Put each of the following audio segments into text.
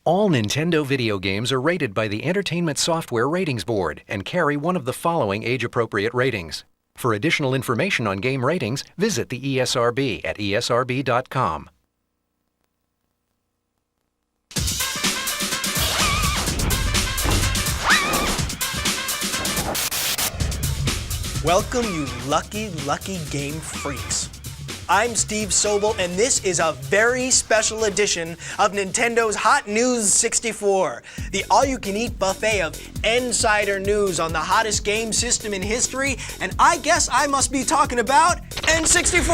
All Nintendo video games are rated by the Entertainment Software Ratings Board and carry one of the following age-appropriate ratings. For additional information on game ratings, visit the ESRB at esrb.com. Welcome, you lucky, lucky game freaks. I'm Steve Sobel, and this is a very special edition of Nintendo's Hot News 64, the all-you-can-eat buffet of insider news on the hottest game system in history, and I guess I must be talking about N64!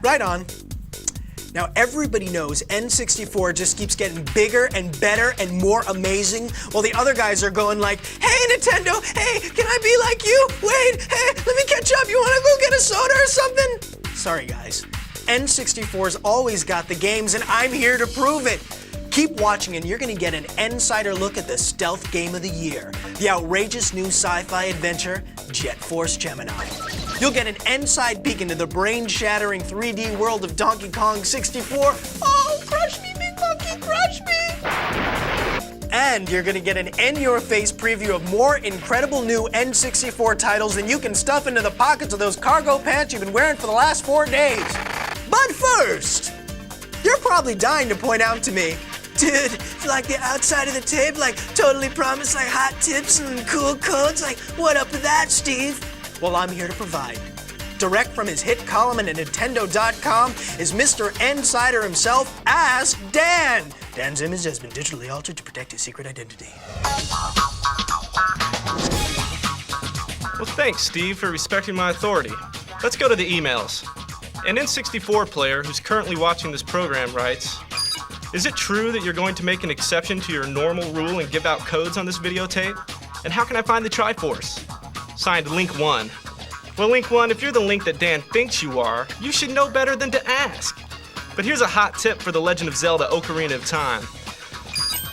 Right on. Now, everybody knows N64 just keeps getting bigger and better and more amazing, while the other guys are going like, hey, Nintendo, hey, can I be like you? Wait, hey, let me catch up. You want to go get a soda or something? Sorry, guys. N64's always got the games, and I'm here to prove it. Keep watching, and you're going to get an insider look at the stealth game of the year, the outrageous new sci-fi adventure, Jet Force Gemini. You'll get an inside peek into the brain-shattering 3D world of Donkey Kong 64. Oh, crush me, big monkey, crush me! And you're gonna get an in-your-face preview of more incredible new N64 titles than you can stuff into the pockets of those cargo pants you've been wearing for the last 4 days. But first, you're probably dying to point out to me, dude, like the outside of the tape, like totally promised like hot tips and cool codes, like what up with that, Steve? Well, I'm here to provide. Direct from his hit column at Nintendo.com is Mr. Insider himself, Ask Dan. Dan's image has been digitally altered to protect his secret identity. Well, thanks, Steve, for respecting my authority. Let's go to the emails. An N64 player who's currently watching this program writes, is it true that you're going to make an exception to your normal rule and give out codes on this videotape? And how can I find the Triforce? Signed, Link 1. Well, Link 1, if you're the Link that Dan thinks you are, you should know better than to ask. But here's a hot tip for The Legend of Zelda Ocarina of Time.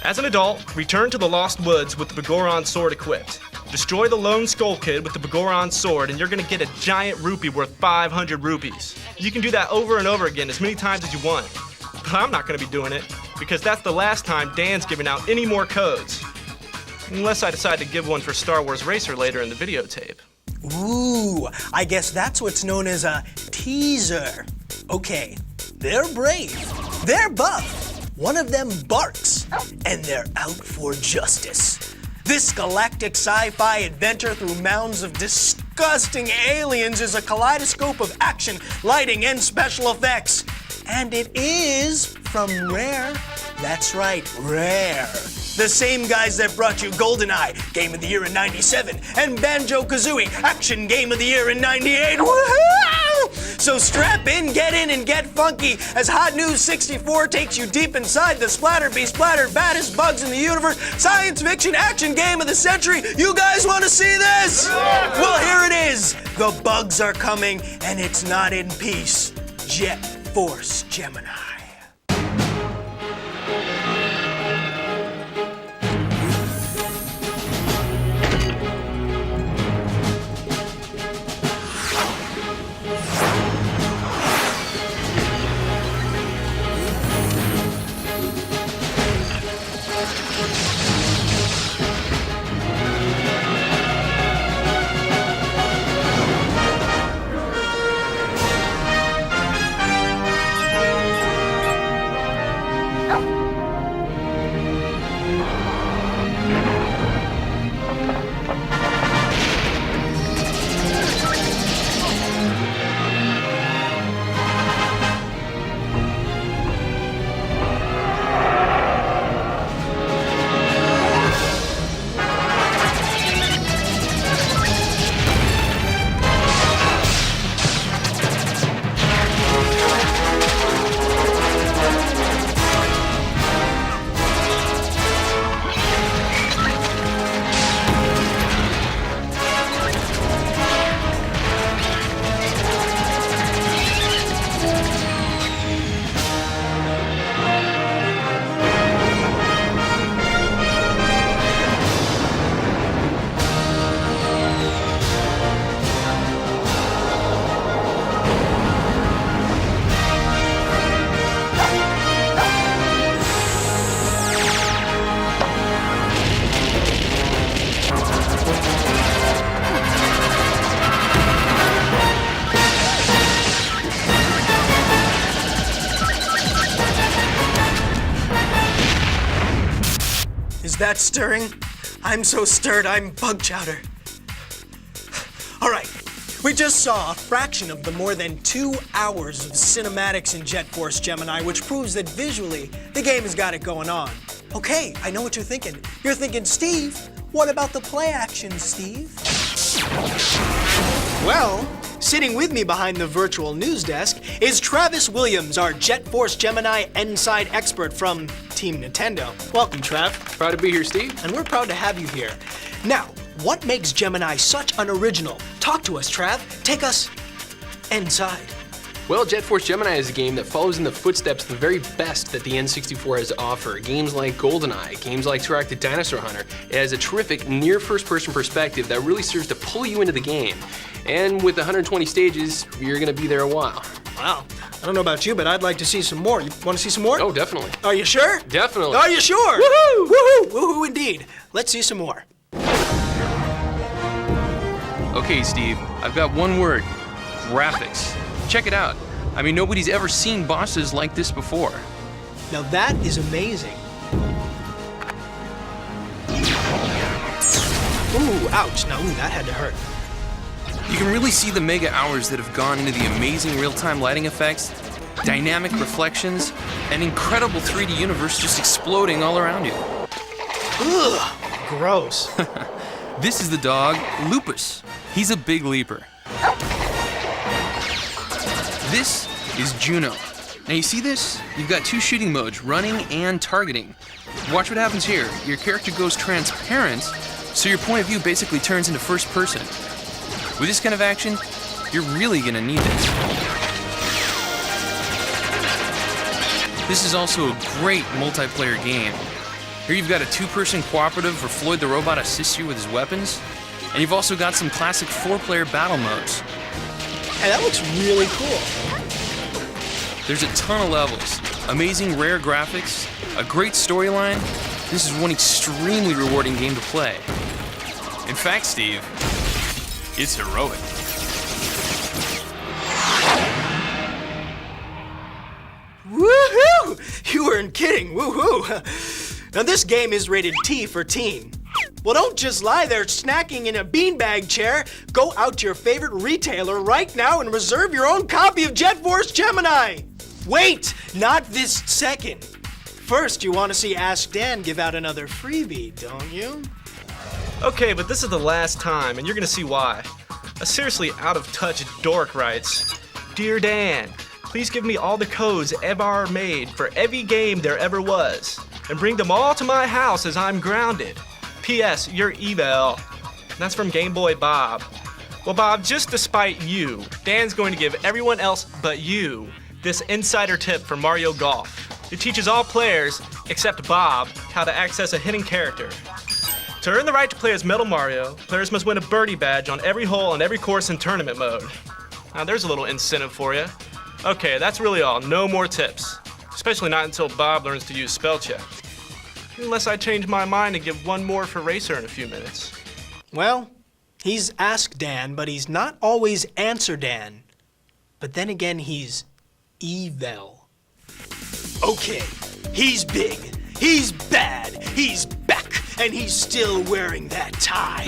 As an adult, return to the Lost Woods with the Begoron sword equipped. Destroy the Lone Skull Kid with the Begoron sword, and you're gonna get a giant rupee worth 500 rupees. You can do that over and over again as many times as you want. But I'm not gonna be doing it, because that's the last time Dan's giving out any more codes. Unless I decide to give one for Star Wars Racer later in the videotape. Ooh, I guess that's what's known as a teaser. Okay, they're brave, they're buff, one of them barks, and they're out for justice. This galactic sci-fi adventure through mounds of disgusting aliens is a kaleidoscope of action, lighting, and special effects. And it is from Rare. That's right, Rare. The same guys that brought you GoldenEye, Game of the Year in '97, and Banjo-Kazooie, Action Game of the Year in '98. Woohoo! So strap in, and get funky as Hot News 64 takes you deep inside the splattered baddest bugs in the universe, science fiction action game of the century. You guys want to see this? Well, here it is. The bugs are coming, and it's not in peace. Jet Force Gemini. That stirring? I'm so stirred, I'm bug chowder. All right, we just saw a fraction of the more than 2 hours of cinematics in Jet Force Gemini, which proves that visually, the game has got it going on. Okay, I know what you're thinking. You're thinking, Steve, what about the play action, Steve? Well, sitting with me behind the virtual news desk is Travis Williams, our Jet Force Gemini Inside expert from Team Nintendo. Welcome, Trav. Proud to be here, Steve. And we're proud to have you here. Now, what makes Gemini such an original? Talk to us, Trav. Take us inside. Well, Jet Force Gemini is a game that follows in the footsteps of the very best that the N64 has to offer. Games like GoldenEye, games like Turok: Dinosaur Hunter. It has a terrific near first-person perspective that really serves to pull you into the game. And with 120 stages, you're gonna be there a while. Wow. I don't know about you, but I'd like to see some more. You want to see some more? Oh, definitely. Are you sure? Definitely. Are you sure? Woohoo! Woohoo! Woohoo indeed. Let's see some more. Okay, Steve, I've got one word. Graphics. Check it out. I mean, nobody's ever seen bosses like this before. Now that is amazing. Ooh, ouch. Now, that had to hurt. You can really see the mega hours that have gone into the amazing real-time lighting effects, dynamic reflections, and incredible 3D universe just exploding all around you. Ugh, gross. This is the dog, Lupus. He's a big leaper. This is Juno. Now you see this? You've got 2 shooting modes, running and targeting. Watch what happens here. Your character goes transparent, so your point of view basically turns into first person. With this kind of action, you're really gonna need this. This is also a great multiplayer game. Here you've got a 2-person cooperative where Floyd the robot assists you with his weapons, and you've also got some classic 4-player battle modes. Hey, that looks really cool. There's a ton of levels, amazing rare graphics, a great storyline. This is one extremely rewarding game to play. In fact, Steve, it's heroic. Woohoo! You weren't kidding, woohoo! Now this game is rated T for teen. Well, don't just lie there snacking in a beanbag chair. Go out to your favorite retailer right now and reserve your own copy of Jet Force Gemini. Wait, not this second. First, you want to see Ask Dan give out another freebie, don't you? Okay, but this is the last time, and you're gonna see why. A seriously out-of-touch dork writes, Dear Dan, please give me all the codes ever made for every game there ever was, and bring them all to my house as I'm grounded. P.S. You're evil. That's from Game Boy Bob. Well, Bob, just despite you, Dan's going to give everyone else but you this insider tip from Mario Golf. It teaches all players, except Bob, how to access a hidden character. To earn the right to play as Metal Mario, players must win a birdie badge on every hole on every course in tournament mode. Now there's a little incentive for you. Okay, that's really all. No more tips. Especially not until Bob learns to use spell check. Unless I change my mind and give one more for Racer in a few minutes. Well, he's Ask Dan, but he's not always Answer Dan. But then again, he's evil. Okay, he's big, he's bad, he's back, and he's still wearing that tie.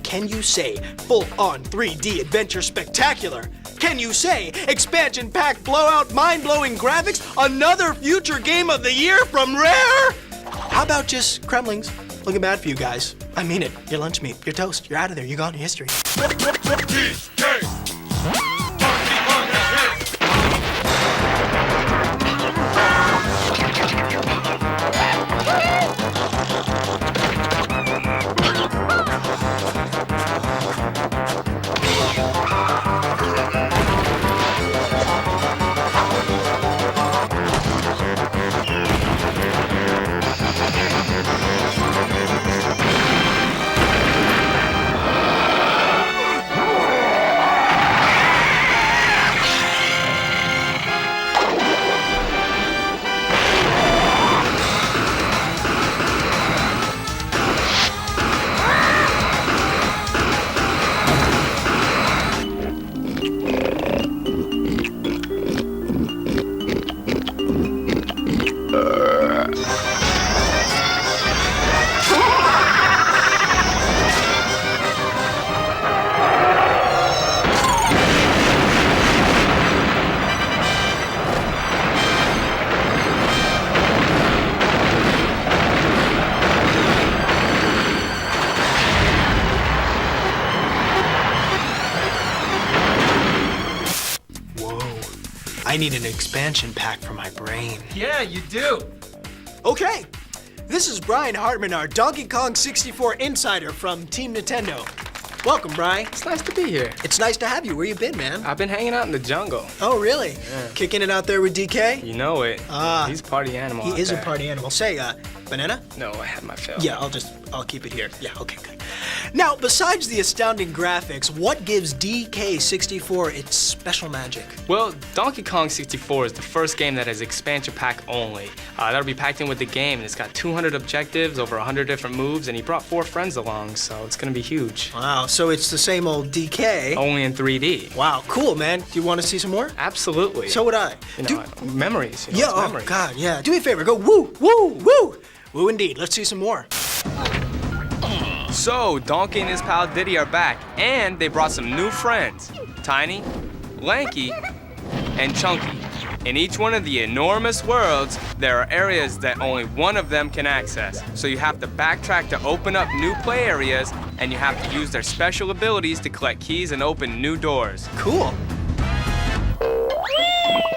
Can you say full-on 3D adventure spectacular? Can you say expansion pack blowout mind-blowing graphics? Another future game of the year from Rare? How about just Kremlings? Looking bad for you guys. I mean it. Your lunch meat, your toast, you're out of there. You're gone to history. I need an expansion pack for my brain. Yeah, you do. Okay, this is Brian Hartman, our Donkey Kong 64 insider from Team Nintendo. Welcome, Brian. It's nice to be here. It's nice to have you. Where you been, man? I've been hanging out in the jungle. Oh, really? Yeah. Kicking it out there with DK? You know it. Ah. He's a party animal. He out is a there. party animal. Say, banana? No, I had my fill. Yeah, I'll keep it here. Yeah, okay, good. Now, besides the astounding graphics, what gives DK64 its special magic? Well, Donkey Kong 64 is the first game that has expansion pack only. That'll be packed in with the game, and it's got 200 objectives, over 100 different moves, and he brought 4 friends along, so it's gonna be huge. Wow, so it's the same old DK. Only in 3D. Wow, cool, man. Do you want to see some more? Absolutely. So would I. You know, memories. You know, Yeah, it's oh, memories. God, yeah. Do me a favor, go woo, woo, woo. Woo indeed. Let's see some more. So, Donkey and his pal Diddy are back, and they brought some new friends. Tiny, Lanky, and Chunky. In each one of the enormous worlds, there are areas that only one of them can access. So you have to backtrack to open up new play areas, and you have to use their special abilities to collect keys and open new doors. Cool.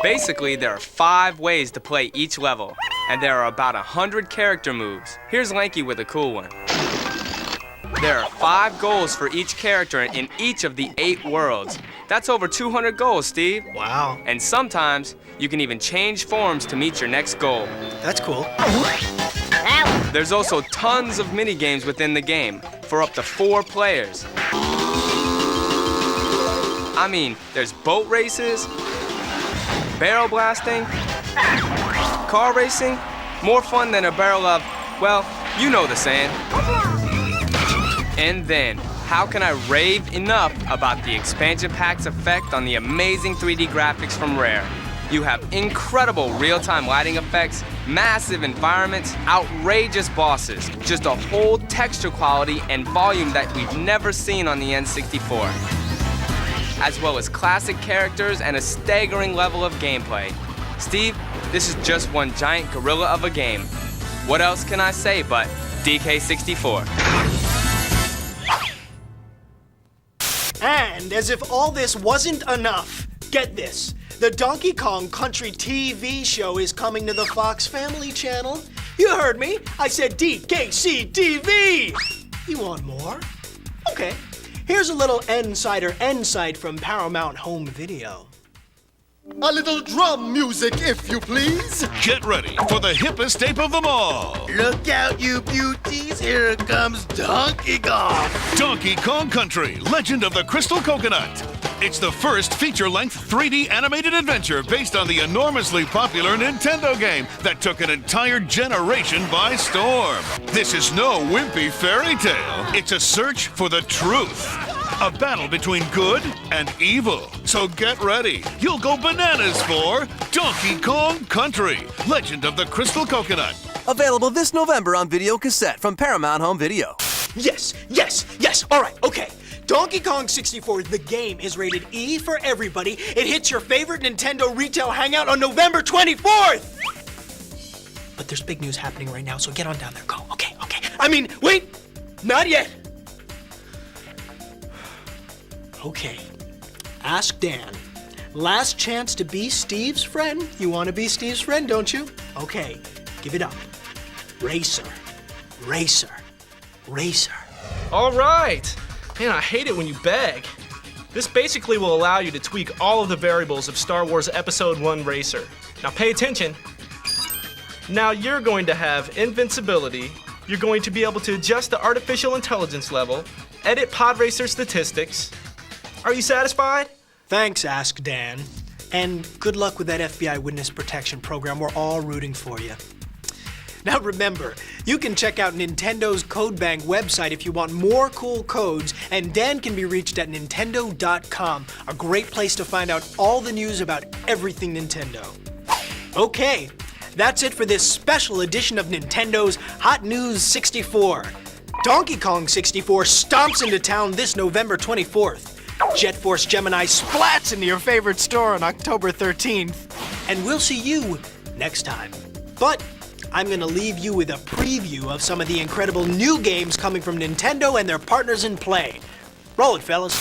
Basically, there are 5 ways to play each level, and there are about 100 character moves. Here's Lanky with a cool one. There are 5 goals for each character in each of the 8 worlds. That's over 200 goals, Steve. Wow. And sometimes, you can even change forms to meet your next goal. That's cool. There's also tons of mini games within the game for up to 4 players. I mean, there's boat races, barrel blasting, car racing, more fun than a barrel of, well, you know the saying. And then, how can I rave enough about the expansion pack's effect on the amazing 3D graphics from Rare? You have incredible real-time lighting effects, massive environments, outrageous bosses, just a whole texture quality and volume that we've never seen on the N64. As well as classic characters and a staggering level of gameplay. Steve, this is just one giant gorilla of a game. What else can I say but DK64? And as if all this wasn't enough, get this. The Donkey Kong Country TV show is coming to the Fox Family Channel. You heard me. I said DKC TV. You want more? Okay. Here's a little N-Side from Paramount Home Video. A little drum music, if you please. Get ready for the hippest ape of them all. Look out, you beauties. Here comes Donkey Kong. Donkey Kong Country, Legend of the Crystal Coconut. It's the first feature-length 3D animated adventure based on the enormously popular Nintendo game that took an entire generation by storm. This is no wimpy fairy tale. It's a search for the truth. A battle between good and evil. So get ready. You'll go bananas for Donkey Kong Country, Legend of the Crystal Coconut. Available this November on video cassette from Paramount Home Video. Yes. All right, okay. Donkey Kong 64, the game, is rated E for everybody. It hits your favorite Nintendo retail hangout on November 24th. But there's big news happening right now, so get on down there. Go. Okay. I mean, wait. Not yet. Okay. Ask Dan. Last chance to be Steve's friend. You want to be Steve's friend, don't you? Okay. Give it up. Racer. All right. Man, I hate it when you beg. This basically will allow you to tweak all of the variables of Star Wars Episode 1 Racer. Now pay attention. Now you're going to have invincibility, you're going to be able to adjust the artificial intelligence level, edit pod racer statistics. Are you satisfied? Thanks, Ask Dan. And good luck with that FBI witness protection program. We're all rooting for you. Now remember, you can check out Nintendo's CodeBank website if you want more cool codes, and Dan can be reached at Nintendo.com, a great place to find out all the news about everything Nintendo. Okay, that's it for this special edition of Nintendo's Hot News 64. Donkey Kong 64 stomps into town this November 24th. Jet Force Gemini splats into your favorite store on October 13th. And we'll see you next time. But I'm gonna leave you with a preview of some of the incredible new games coming from Nintendo and their partners in play. Roll it, fellas.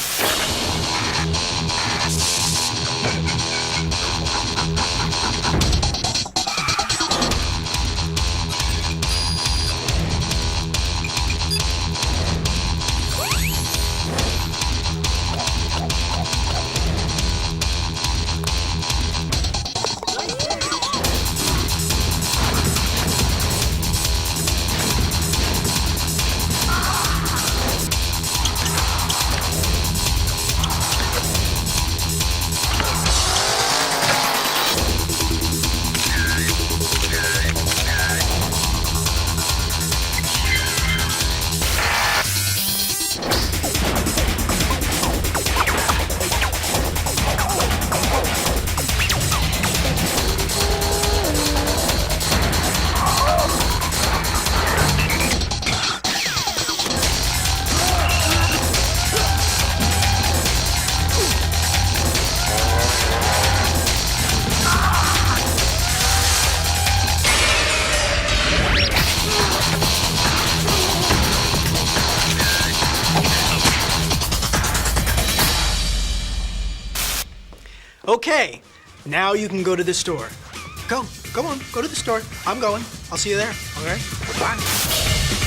Okay, now you can go to the store. Go on, go to the store. I'm going. I'll see you there, all right? Bye.